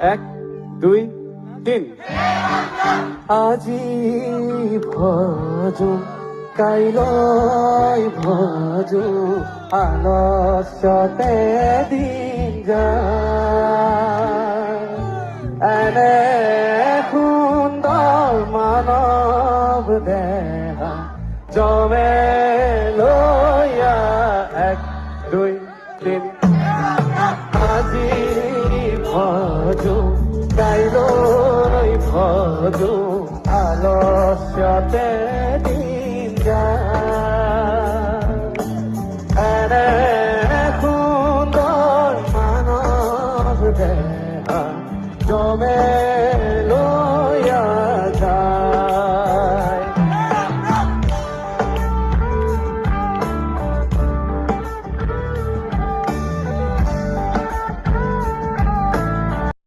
1 2 3 আজি ভজো কাইলৈ ভজো আলস্যতে দিন যায় এনে সুন্দৰ মানৱ দেহা জমে লয়া 1 2 3 আজি ভজো কাইলৈ ভজো আলস্যতে দিন যায় এনে সুন্দৰ মানৱ দেহা জমে